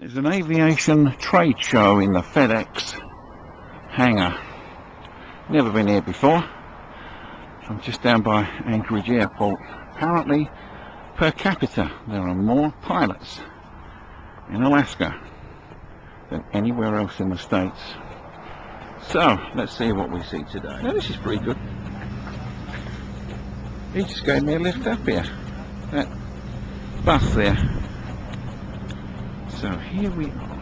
There's an aviation trade show in the FedEx hangar. Never been here before. I'm just down by Anchorage Airport. Apparently, per capita, there are more pilots in Alaska than anywhere else in the States. So, let's see what we see today. Now, this is pretty good. He just gave me a lift up here. That bus there. So here we are.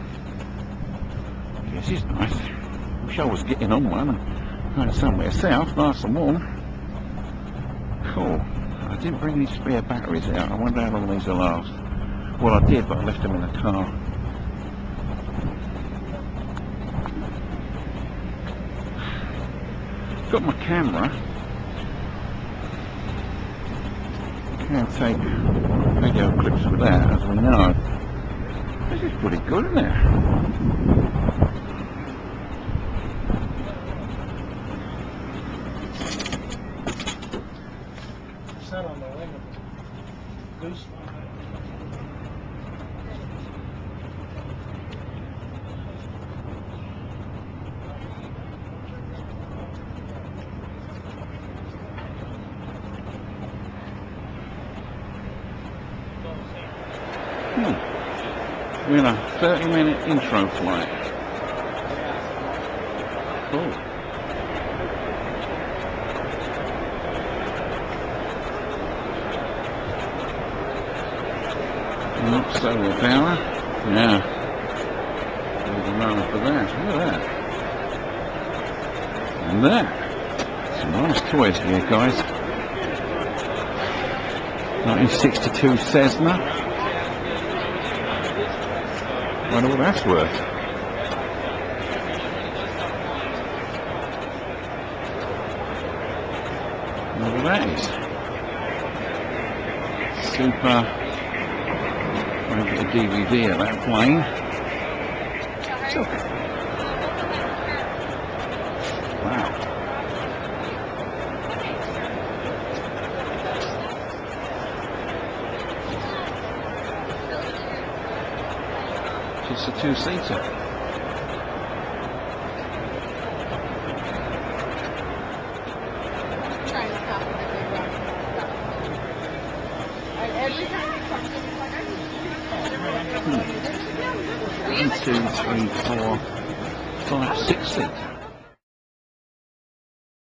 This is nice. Wish I was getting on one and going somewhere south, nice and warm. Cool. I didn't bring any spare batteries out. I wonder how long these will last. Well, I did, but I left them in the car. Got my camera. Can't take video clips with that, as we know. This is pretty good, isn't it? Sat on the wing of the goose. We're in a 30-minute intro flight. Cool. Not solar power. Yeah. There's a roller for that. Look at that. And that. Some nice toys here, guys. 1962 Cessna. I wonder what that's worth. I wonder what that is. Super. I'll get a DVD of that plane. So, wow. It's a two-seater. One, two, three, four, five, 6 seater.